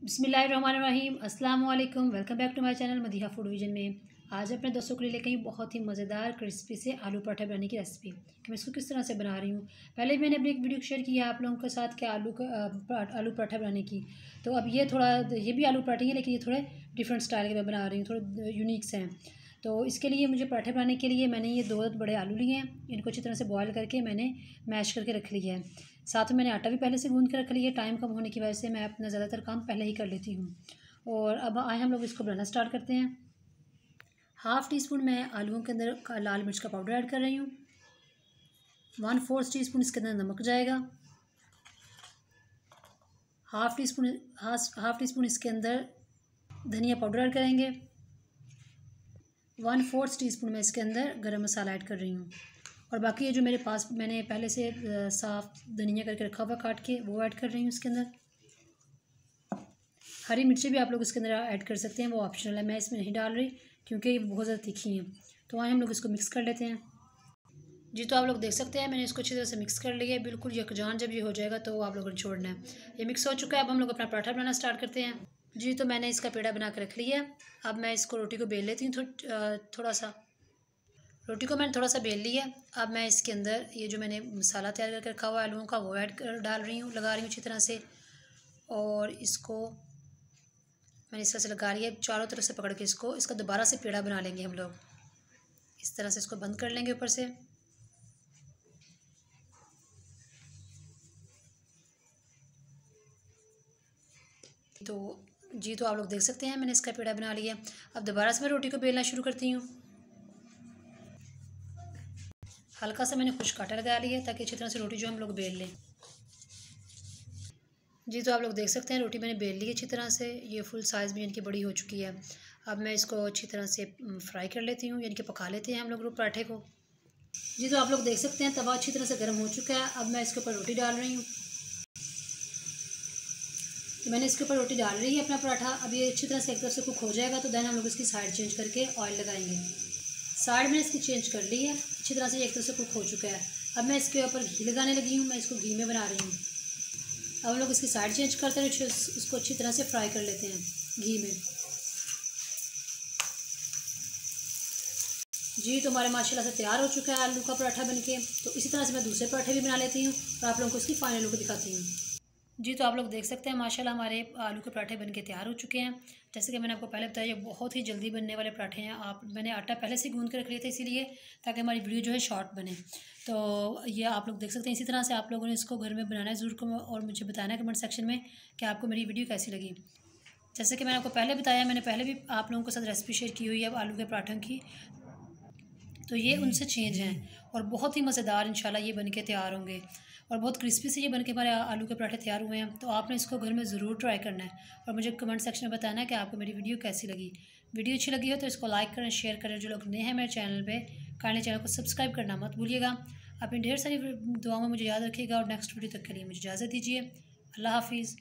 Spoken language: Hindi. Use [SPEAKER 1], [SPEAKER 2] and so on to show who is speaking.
[SPEAKER 1] बिस्मिल्लाहिर्रहमानिर्रहीम अस्सलाम वालेकुम। Welcome back to my channel Madiha food vision में। आज अपने दोस्तों के लिए लेके आई बहुत ही मज़ेदार क्रिस्पी से आलू पराठा बनाने की रेसिपी कि मैं इसको किस तरह से बना रही हूँ। पहले मैंने अपनी एक वीडियो शेयर किया आप लोगों के साथ कि आलू पराठा बनाने की। तो अब ये भी आलू पराठे हैं, लेकिन ये थोड़े डिफरेंट स्टाइल के मैं बना रही हूँ, थोड़े यूनिक से हैं। तो इसके लिए मुझे पराठे बनाने के लिए मैंने ये 2 बड़े आलू लिए हैं। इनको अच्छी तरह से बॉयल करके मैंने मैश करके रख लिया है। साथ में मैंने आटा भी पहले से गूंद के रख लिया है। टाइम कम होने की वजह से मैं अपना ज़्यादातर काम पहले ही कर लेती हूँ। और अब आए हम लोग इसको बनाना स्टार्ट करते हैं। 1/2 टी स्पून मैं आलूओं के अंदर लाल मिर्च का पाउडर ऐड कर रही हूँ। 1/4 टी स्पून इसके अंदर नमक जाएगा। हाफ़ टी स्पून इसके अंदर धनिया पाउडर ऐड करेंगे। 1/4 टी स्पून मैं इसके अंदर गरम मसाला ऐड कर रही हूँ। और बाकी ये जो मेरे पास मैंने पहले से साफ़ धनिया करके रखा हुआ काट के, वो ऐड कर रही हूँ इसके अंदर। हरी मिर्ची भी आप लोग इसके अंदर ऐड कर सकते हैं, वो ऑप्शनल है, मैं इसमें नहीं डाल रही क्योंकि ये बहुत ज़्यादा तीखी हैं। तो आए हम लोग इसको मिक्स कर लेते हैं। जी, तो आप लोग देख सकते हैं मैंने इसको अच्छी तरह से मिक्स कर लिया है, बिल्कुल यकजान जब ये हो जाएगा तो आप लोगों ने छोड़ना है। ये मिक्स हो चुका है, अब हम लोग अपना पराठा बनाना स्टार्ट करते हैं। जी, तो मैंने इसका पेड़ा बना कर रख लिया है। अब मैं इसको रोटी को बेल लेती हूँ। थोड़ा सा रोटी को मैंने थोड़ा सा बेल लिया। अब मैं इसके अंदर ये जो मैंने मसाला तैयार करके रखा हुआ है आलूओं का, वो डाल रही हूँ, लगा रही हूँ अच्छी तरह से। और इसको मैंने इस तरह से लगा लिया। चारों तरफ से पकड़ के इसका दोबारा से पेड़ा बना लेंगे हम लोग। इस तरह से इसको बंद कर लेंगे ऊपर से। तो आप लोग देख सकते हैं मैंने इसका पेड़ा बना लिया। अब दोबारा से मैं रोटी को बेलना शुरू करती हूँ। हल्का सा मैंने खुश्क आटा लगा लिया ताकि अच्छी तरह से रोटी जो हम लोग बेल लें। जी, तो आप लोग देख सकते हैं रोटी मैंने बेल ली अच्छी तरह से। ये फुल साइज़ में यानी कि बड़ी हो चुकी है। अब मैं इसको अच्छी तरह से फ्राई कर लेती हूँ, यानी कि पका लेते हैं हम लोग पराठे को। जी, तो आप लोग देख सकते हैं तवा अच्छी तरह से गर्म हो चुका है। अब मैं इसके ऊपर रोटी डाल रही हूँ। तो मैंने इसके ऊपर रोटी डाल रही है अपना पराठा। अब ये अच्छी तरह से एक तरफ से कुक हो जाएगा तो देन हम लोग इसकी साइड चेंज करके ऑयल लगाएंगे। साइड मैंने इसकी चेंज कर ली है, अच्छी तरह से एक तरफ से कुक हो चुका है। अब मैं इसके ऊपर घी लगाने लगी हूँ, मैं इसको घी में बना रही हूँ। अब हम लोग इसकी साइड चेंज करते हैं, इसको अच्छी तरह से फ्राई कर लेते हैं घी में। जी, तो हमारे माशाल्लाह से तैयार हो चुका है आलू का पराठा बनके। तो इसी तरह से मैं दूसरे पराठे भी बना लेती हूँ और आप लोगों को इसकी फाइनल लुक दिखाती हूँ। जी, तो आप लोग देख सकते हैं माशाल्लाह हमारे आलू के पराठे बनके तैयार हो चुके हैं। जैसे कि मैंने आपको पहले बताया, ये बहुत ही जल्दी बनने वाले पराठे हैं। मैंने आटा पहले से गूंद के रख लिया था इसीलिए, ताकि हमारी वीडियो जो है शॉर्ट बने। तो ये आप लोग देख सकते हैं। इसी तरह से आप लोगों ने इसको घर में बनाना है ज़रूर, और मुझे बताना है कमेंट सेक्शन में कि आपको मेरी वीडियो कैसी लगी। जैसे कि मैंने आपको पहले बताया, मैंने पहले भी आप लोगों के साथ रेसिपी शेयर की हुई है आलू के पराठों की। तो ये उनसे चेंज हैं और बहुत ही मज़ेदार इंशाल्लाह ये बनके तैयार होंगे। और बहुत क्रिस्पी से ये बनके हमारे आलू के पराठे तैयार हुए हैं। तो आपने इसको घर में ज़रूर ट्राई करना है और मुझे कमेंट सेक्शन में बताना है कि आपको मेरी वीडियो कैसी लगी। वीडियो अच्छी लगी हो तो इसको लाइक करें, शेयर करें। जो लोग नए हैं मेरे चैनल पे, काइंडली चैनल को सब्सक्राइब करना मत भूलिएगा। अपनी ढेर सारी दुआओं में मुझे याद रखिएगा और नेक्स्ट वीडियो तक के लिए मुझे इजाज़त दीजिए। अल्लाह हाफिज़।